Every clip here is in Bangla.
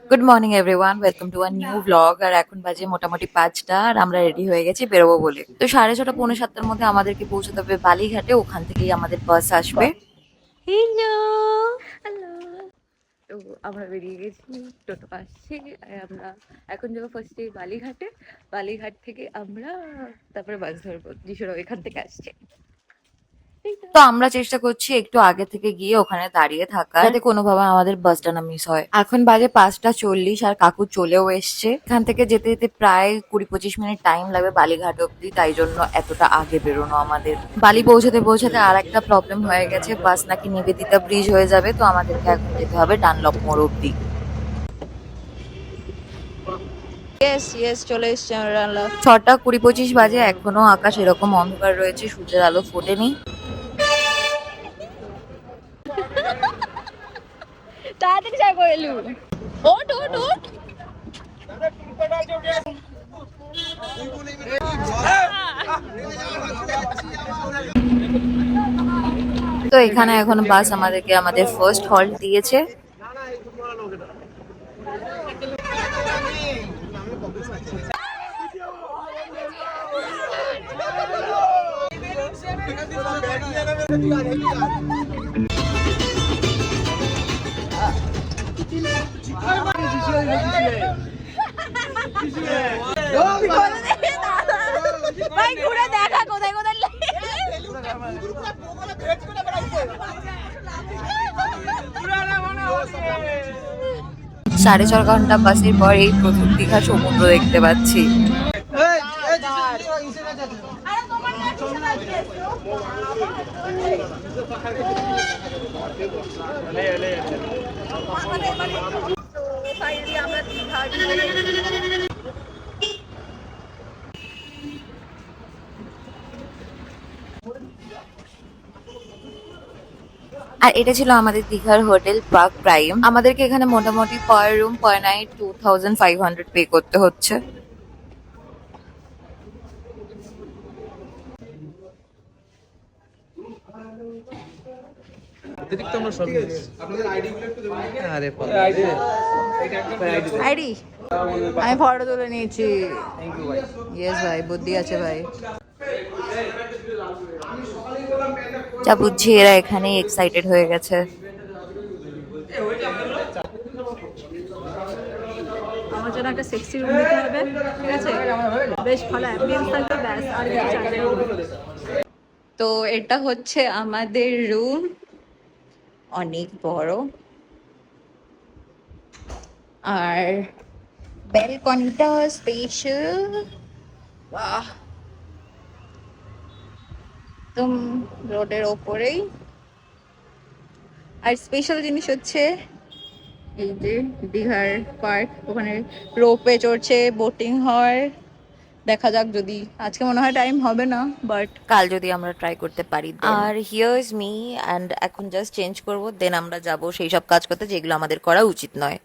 Good morning everyone, welcome to a new blog. আর এখন বাজে মোটামুটি 5টা আর আমরা রেডি হয়ে গেছি বেরোবো বলে। তো 6:30 পৌনে 7টার মধ্যে আমাদেরকে পৌঁছতে হবে বালিঘাটে। ওখান থেকেই আমাদের বাস আসবে। Hello hello. তো আমরা বেরিয়ে গেছি, টোটো আসছে আর আমরা এখন যাবো ফার্স্টে বালিঘাটে। বালিঘাট থেকে আমরা তারপরে বাস ধরবো, যিশোরা এখান থেকে আসছে। তো আমরা চেষ্টা করছি একটু আগে থেকে গিয়ে ওখানে দাঁড়িয়ে থাকা, যাতে কোনোভাবে আমাদের বাসটা না মিস হয়। এখন বাজে 5:40 আর কাকু চলেও এসছে। এখান থেকে যেতে যেতে প্রায় 20-25 মিনিট টাইম লাগবে বালিঘাট অব্দি, তাই জন্য এতটা আগে বেরোনো আমাদের। বালি পৌঁছাতে পৌঁছাতে আর একটা প্রবলেম হয়ে গেছে, বাস নাকি নিবেদিতা ব্রিজ হয়ে যাবে, তো আমাদেরকে এখন যেতে হবে ডানলপ মোড় অব্দি। ইয়েস ইয়েস, চলে এসছে আমরা। 6:20-25 বাজে, এখনো আকাশ এরকম অন্ধকার রয়েছে, সূর্যের আলো ফোটেনি। তাড়াতাড়ি যা করে এলু। ওঠ ওঠ ওঠ। তো এখানে এখন বাস আমাদেরকে আমাদের ফার্স্ট হল্ট দিয়েছে। ভাই ঘুরে দেখা কোথায় কোথায় 4.5 ঘন্টা বাসের পর এই প্রথম দীঘা সমুদ্র দেখতে পাচ্ছি। আর এটা ছিল আমাদের দীঘার হোটেল পার্ক প্রাইম। আমাদেরকে এখানে মোটামুটি পার রুম পার নাইট 2500 পে করতে হচ্ছে। অতিরিক্ত আমরা সব আপনাদের আইডি গুলো একটু দেবেন। আরে আইডি আমি ফটো তুলে নিয়েছি। ইয়েস ভাই, বুদ্ধি আছে ভাই। যা বুঝছি এরা এখানেই এক্সাইটেড হয়ে গেছে। আমার জন্য একটা সেক্সি রুম দিতে হবে, ঠিক আছে? বেশ ভালো অ্যাম্বিয়েন্স থাকবে, ব্যাস আর কিছু চাই না। তো এটা হচ্ছে আমাদের রুম, অনেক বড়। আর ব্যালকনিটা স্পেশাল, বাহ, একদম রোডের ওপরেই। আর স্পেশাল জিনিস হচ্ছে এই যে দীঘার পার্ক, ওখানে রোপওয়ে চড়ছে, বোটিং হয়। দেখা যাক, যদি আজকে মনে হয় টাইম হবে না, বাট কাল যদি আমরা ট্রাই করতে পারি। আর হিয়ার ইজ মি, অ্যান্ড এখন জাস্ট চেঞ্জ করবো, দেন আমরা যাব সেই সব কাজ করতে যেগুলো আমাদের করা উচিত নয়।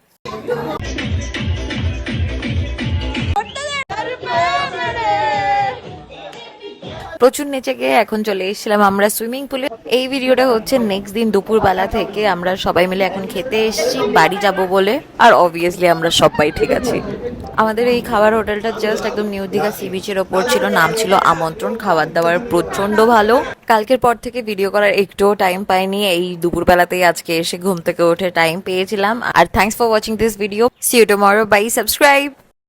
প্রচুর নেচে গিয়ে এখন চলে এসেছিলাম আমরা সুইমিং পুলে। এই ভিডিওটা হচ্ছে নেক্সট দিন দুপুরবেলা থেকে। আমরা সবাই মিলে এখন খেতে এসেছি বাড়ি যাব বলে, আর অবভিয়াসলি আমরা সবাই ঠিক আছি। আমাদের এই খাবার হোটেলটা জাস্ট একদম নিউ দীঘা সি বিচের ওপর ছিল, নাম ছিল আমন্ত্রণ। খাবার দাবার প্রচন্ড ভালো। কালকের পর থেকে ভিডিও করার একটুও টাইম পাইনি, এই দুপুরবেলাতেই আজকে এসে ঘুম থেকে উঠে টাইম পেয়েছিলাম। আর thanks for watching this video. See you tomorrow, bye, subscribe.